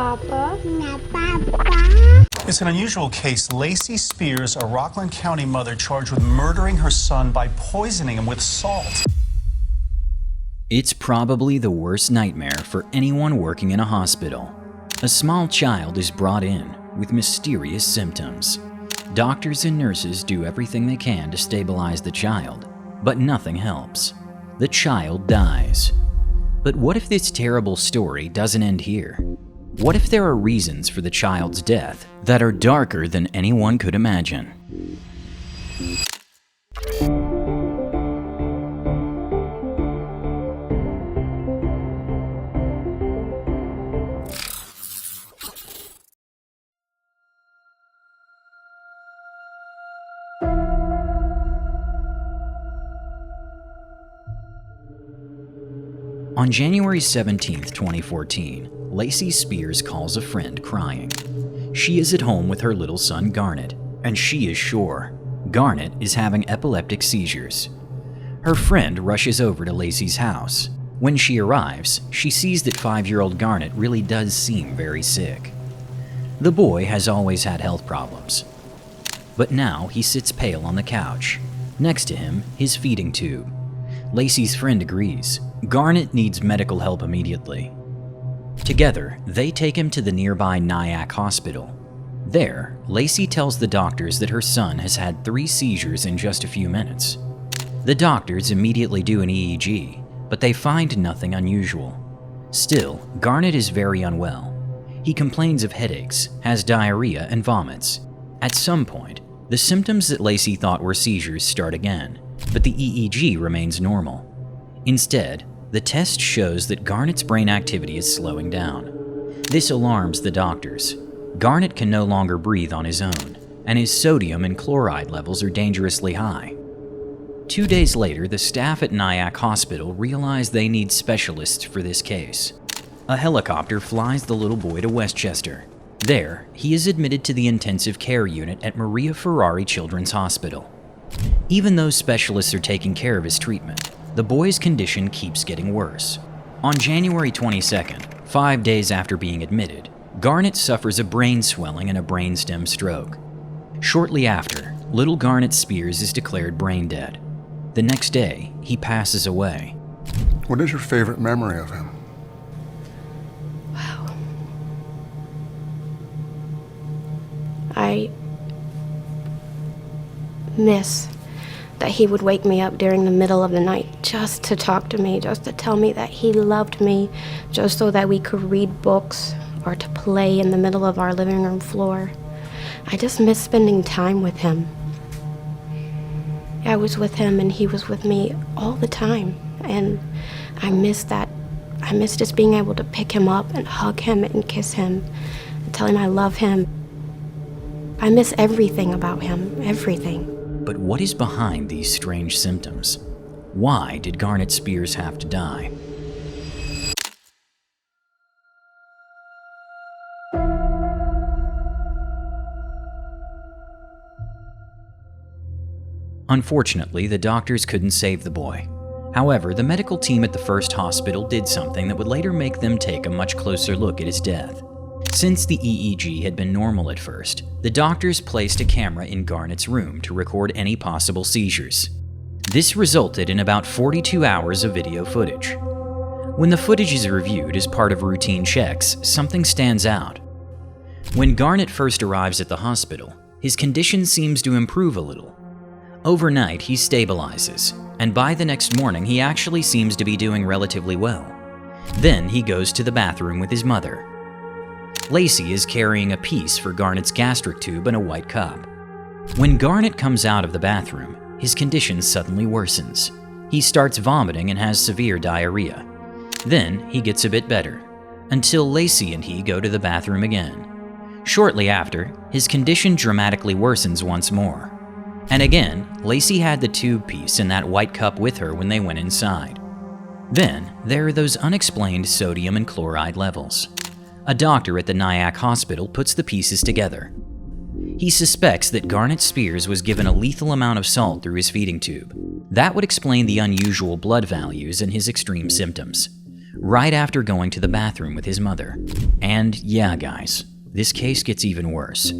Papa. Na, Papa. It's an unusual case. Lacey Spears, a Rockland County mother charged with murdering her son by poisoning him with salt. It's probably the worst nightmare for anyone working in a hospital. A small child is brought in with mysterious symptoms. Doctors and nurses do everything they can to stabilize the child, but nothing helps. The child dies. But what if this terrible story doesn't end here? What if there are reasons for the child's death that are darker than anyone could imagine? On January 17, 2014, Lacey Spears calls a friend crying. She is at home with her little son Garnet, and she is sure Garnet is having epileptic seizures. Her friend rushes over to Lacey's house. When she arrives, she sees that 5-year-old Garnet really does seem very sick. The boy has always had health problems, but now he sits pale on the couch. Next to him, his feeding tube. Lacey's friend agrees. Garnet needs medical help immediately. Together, they take him to the nearby Nyack Hospital. There, Lacey tells the doctors that her son has had 3 seizures in just a few minutes. The doctors immediately do an EEG, but they find nothing unusual. Still, Garnet is very unwell. He complains of headaches, has diarrhea, and vomits. At some point, the symptoms that Lacey thought were seizures start again, but the EEG remains normal. Instead, the test shows that Garnet's brain activity is slowing down. This alarms the doctors. Garnet can no longer breathe on his own, and his sodium and chloride levels are dangerously high. 2 days later, the staff at Nyack Hospital realize they need specialists for this case. A helicopter flies the little boy to Westchester. There, he is admitted to the intensive care unit at Maria Ferrari Children's Hospital. Even though specialists are taking care of his treatment, the boy's condition keeps getting worse. On January 22nd, 5 days after being admitted, Garnet suffers a brain swelling and a brainstem stroke. Shortly after, little Garnet Spears is declared brain dead. The next day, he passes away. What is your favorite memory of him? Wow. I miss that he would wake me up during the middle of the night just to talk to me, just to tell me that he loved me, just so that we could read books or to play in the middle of our living room floor. I just miss spending time with him. I was with him and he was with me all the time, and I miss that. I miss just being able to pick him up and hug him and kiss him and tell him I love him. I miss everything about him, everything. But what is behind these strange symptoms? Why did Garnet Spears have to die? Unfortunately, the doctors couldn't save the boy. However, the medical team at the first hospital did something that would later make them take a much closer look at his death. Since the EEG had been normal at first, the doctors placed a camera in Garnet's room to record any possible seizures. This resulted in about 42 hours of video footage. When the footage is reviewed as part of routine checks, something stands out. When Garnet first arrives at the hospital, his condition seems to improve a little. Overnight, he stabilizes, and by the next morning, he actually seems to be doing relatively well. Then he goes to the bathroom with his mother. Lacey is carrying a piece for Garnet's gastric tube and a white cup. When Garnet comes out of the bathroom, his condition suddenly worsens. He starts vomiting and has severe diarrhea. Then he gets a bit better, until Lacey and he go to the bathroom again. Shortly after, his condition dramatically worsens once more. And again, Lacey had the tube piece and that white cup with her when they went inside. Then, there are those unexplained sodium and chloride levels. A doctor at the Nyack Hospital puts the pieces together. He suspects that Garnet Spears was given a lethal amount of salt through his feeding tube. That would explain the unusual blood values and his extreme symptoms. right after going to the bathroom with his mother. And yeah, guys, this case gets even worse.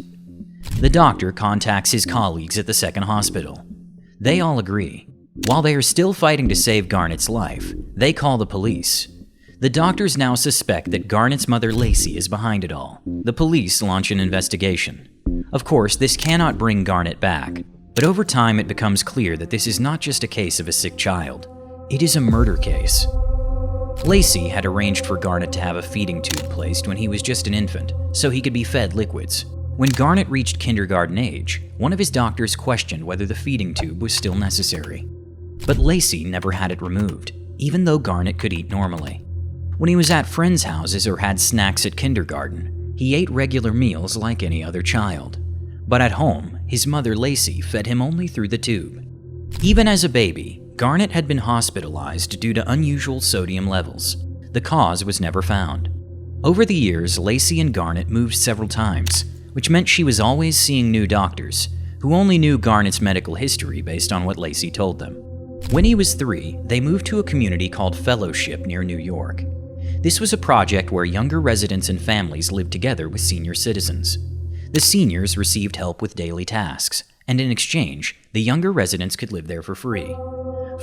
The doctor contacts his colleagues at the second hospital. They all agree. While they are still fighting to save Garnett's life, they call the police. The doctors now suspect that Garnett's mother Lacey is behind it all. The police launch an investigation. Of course, this cannot bring Garnett back, but over time it becomes clear that this is not just a case of a sick child. It is a murder case. Lacey had arranged for Garnett to have a feeding tube placed when he was just an infant, so he could be fed liquids. When Garnett reached kindergarten age, one of his doctors questioned whether the feeding tube was still necessary. But Lacey never had it removed, even though Garnett could eat normally. When he was at friends' houses or had snacks at kindergarten, he ate regular meals like any other child. But at home, his mother Lacey fed him only through the tube. Even as a baby, Garnett had been hospitalized due to unusual sodium levels. The cause was never found. Over the years, Lacey and Garnett moved several times, which meant she was always seeing new doctors, who only knew Garnett's medical history based on what Lacey told them. When he was 3, they moved to a community called Fellowship near New York. This was a project where younger residents and families lived together with senior citizens. The seniors received help with daily tasks, and in exchange, the younger residents could live there for free.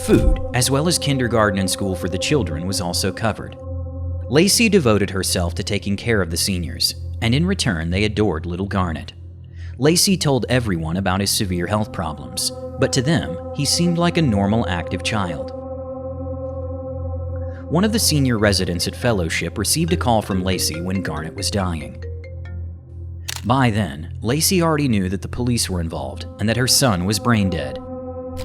Food, as well as kindergarten and school for the children, was also covered. Lacey devoted herself to taking care of the seniors, and in return, they adored little Garnett. Lacey told everyone about his severe health problems, but to them, he seemed like a normal, active child. One of the senior residents at Fellowship received a call from Lacey when Garnett was dying. By then, Lacey already knew that the police were involved and that her son was brain dead.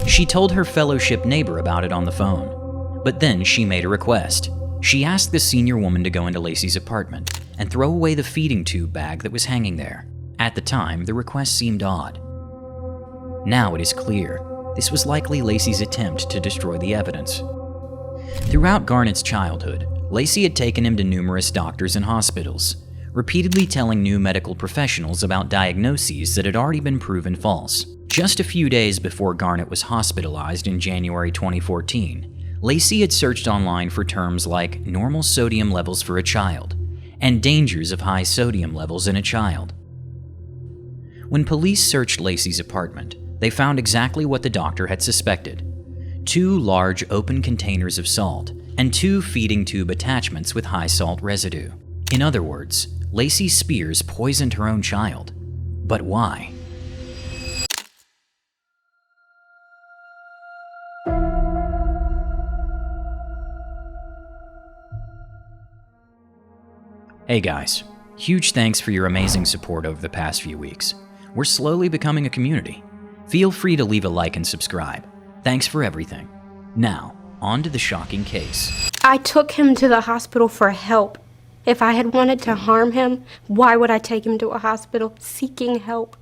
She told her Fellowship neighbor about it on the phone, but then she made a request. She asked the senior woman to go into Lacey's apartment and throw away the feeding tube bag that was hanging there. At the time, the request seemed odd. Now it is clear, this was likely Lacey's attempt to destroy the evidence. Throughout Garnett's childhood, Lacey had taken him to numerous doctors and hospitals, repeatedly telling new medical professionals about diagnoses that had already been proven false. Just a few days before Garnett was hospitalized in January 2014, Lacey had searched online for terms like normal sodium levels for a child and dangers of high sodium levels in a child. When police searched Lacey's apartment, they found exactly what the doctor had suspected: 2 large open containers of salt and 2 feeding tube attachments with high salt residue. In other words, Lacey Spears poisoned her own child. But why? Hey guys, huge thanks for your amazing support over the past few weeks. We're slowly becoming a community. Feel free to leave a like and subscribe. Thanks for everything. Now, on to the shocking case. I took him to the hospital for help. If I had wanted to harm him, why would I take him to a hospital? Seeking help.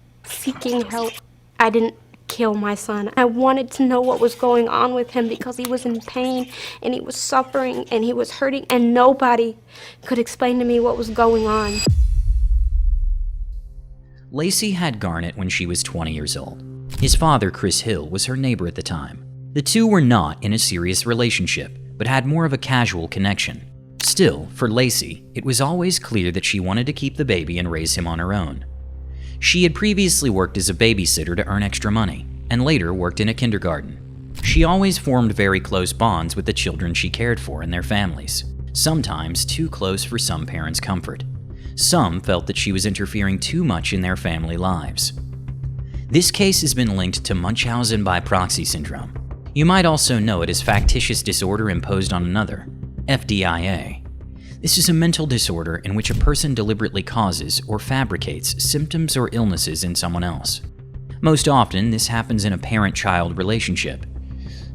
I didn't kill my son. I wanted to know what was going on with him because he was in pain and he was suffering and he was hurting and nobody could explain to me what was going on. Lacey had Garnett when she was 20 years old. His father, Chris Hill, was her neighbor at the time. The two were not in a serious relationship, but had more of a casual connection. Still, for Lacey, it was always clear that she wanted to keep the baby and raise him on her own. She had previously worked as a babysitter to earn extra money, and later worked in a kindergarten. She always formed very close bonds with the children she cared for and their families, sometimes too close for some parents' comfort. Some felt that she was interfering too much in their family lives. This case has been linked to Munchausen by proxy syndrome. You might also know it as factitious disorder imposed on another, FDIA. This is a mental disorder in which a person deliberately causes or fabricates symptoms or illnesses in someone else. Most often, this happens in a parent-child relationship.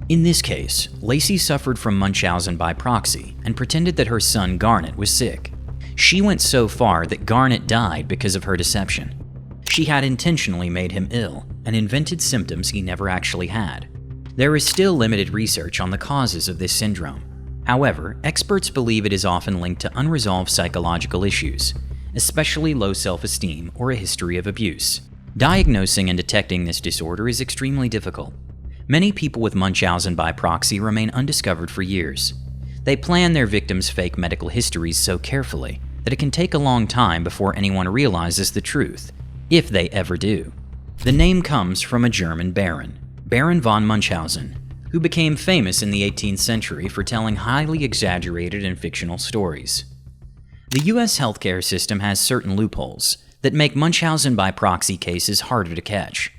In this case, Lacey suffered from Munchausen by proxy and pretended that her son Garnett was sick. She went so far that Garnett died because of her deception. She had intentionally made him ill and invented symptoms he never actually had. There is still limited research on the causes of this syndrome. However, experts believe it is often linked to unresolved psychological issues, especially low self-esteem or a history of abuse. Diagnosing and detecting this disorder is extremely difficult. Many people with Munchausen by proxy remain undiscovered for years. They plan their victims' fake medical histories so carefully that it can take a long time before anyone realizes the truth, if they ever do. The name comes from a German baron, Baron von Munchausen, who became famous in the 18th century for telling highly exaggerated and fictional stories. The US healthcare system has certain loopholes that make Munchausen by proxy cases harder to catch.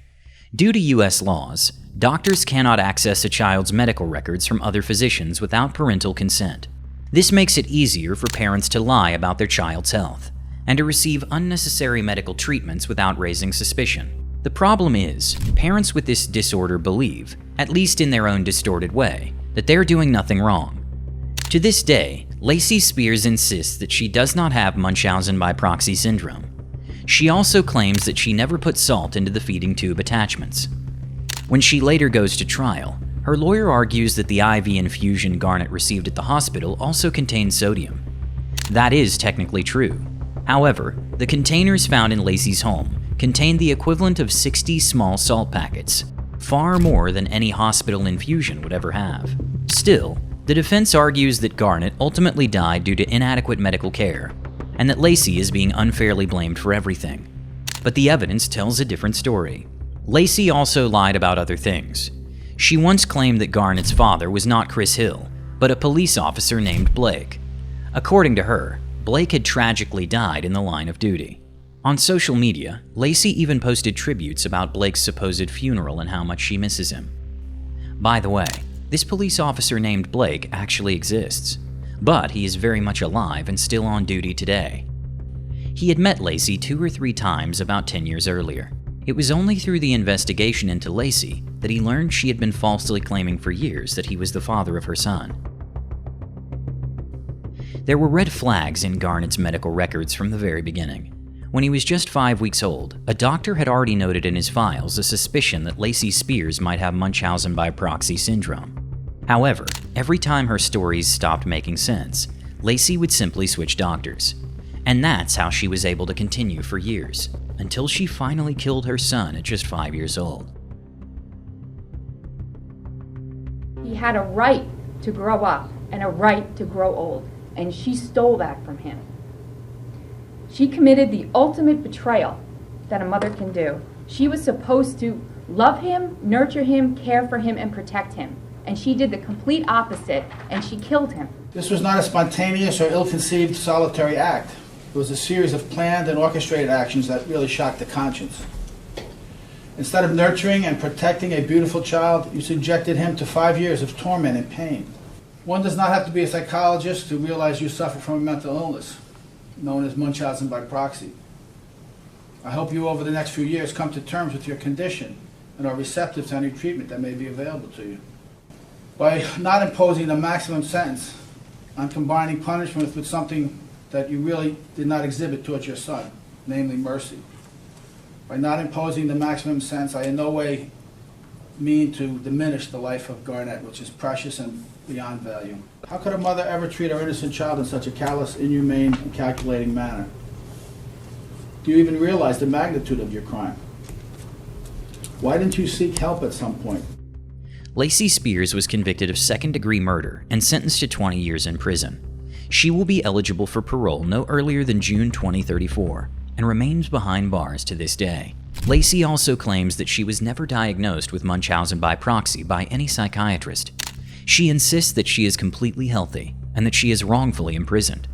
Due to US laws, doctors cannot access a child's medical records from other physicians without parental consent. This makes it easier for parents to lie about their child's health and to receive unnecessary medical treatments without raising suspicion. The problem is, parents with this disorder believe, at least in their own distorted way, that they're doing nothing wrong. To this day, Lacey Spears insists that she does not have Munchausen by proxy syndrome. She also claims that she never put salt into the feeding tube attachments. When she later goes to trial, her lawyer argues that the IV infusion Garnett received at the hospital also contained sodium. That is technically true. However, the containers found in Lacey's home contained the equivalent of 60 small salt packets, far more than any hospital infusion would ever have. Still, the defense argues that Garnett ultimately died due to inadequate medical care, and that Lacey is being unfairly blamed for everything. But the evidence tells a different story. Lacey also lied about other things. She once claimed that Garnett's father was not Chris Hill, but a police officer named Blake. According to her, Blake had tragically died in the line of duty. On social media, Lacey even posted tributes about Blake's supposed funeral and how much she misses him. By the way, this police officer named Blake actually exists, but he is very much alive and still on duty today. He had met Lacey 2 or 3 times about 10 years earlier. It was only through the investigation into Lacey that he learned she had been falsely claiming for years that he was the father of her son. There were red flags in Garnett's medical records from the very beginning. When he was just 5 weeks old, a doctor had already noted in his files a suspicion that Lacey Spears might have Munchausen by proxy syndrome. However, every time her stories stopped making sense, Lacey would simply switch doctors. And that's how she was able to continue for years, until she finally killed her son at just 5 years old. He had a right to grow up and a right to grow old, and she stole that from him. She committed the ultimate betrayal that a mother can do. She was supposed to love him, nurture him, care for him, and protect him. And she did the complete opposite, and she killed him. This was not a spontaneous or ill-conceived solitary act. It was a series of planned and orchestrated actions that really shocked the conscience. Instead of nurturing and protecting a beautiful child, you subjected him to 5 years of torment and pain. One does not have to be a psychologist to realize you suffer from a mental illness, known as Munchausen by proxy. I hope you over the next few years come to terms with your condition and are receptive to any treatment that may be available to you. By not imposing the maximum sentence, I'm combining punishment with something that you really did not exhibit towards your son, namely mercy. By not imposing the maximum sentence, I in no way mean to diminish the life of Garnett, which is precious and beyond value. How could a mother ever treat her innocent child in such a callous, inhumane, and calculating manner? Do you even realize the magnitude of your crime? Why didn't you seek help at some point? Lacey Spears was convicted of second-degree murder and sentenced to 20 years in prison. She will be eligible for parole no earlier than June 2034 and remains behind bars to this day. Lacey also claims that she was never diagnosed with Munchausen by proxy by any psychiatrist. She insists that she is completely healthy and that she is wrongfully imprisoned.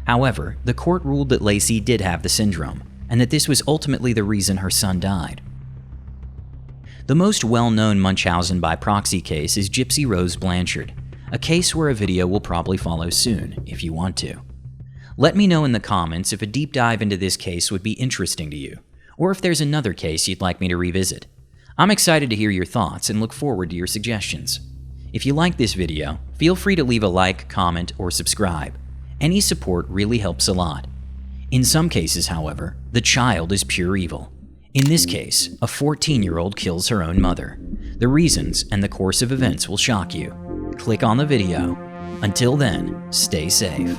However, the court ruled that Lacey did have the syndrome and that this was ultimately the reason her son died. The most well-known Munchausen by proxy case is Gypsy Rose Blanchard, a case where a video will probably follow soon, if you want to. Let me know in the comments if a deep dive into this case would be interesting to you, or if there's another case you'd like me to revisit. I'm excited to hear your thoughts and look forward to your suggestions. If you like this video, feel free to leave a like, comment, or subscribe. Any support really helps a lot. In some cases, however, the child is pure evil. In this case, a 14-year-old kills her own mother. The reasons and the course of events will shock you. Click on the video. Until then, stay safe.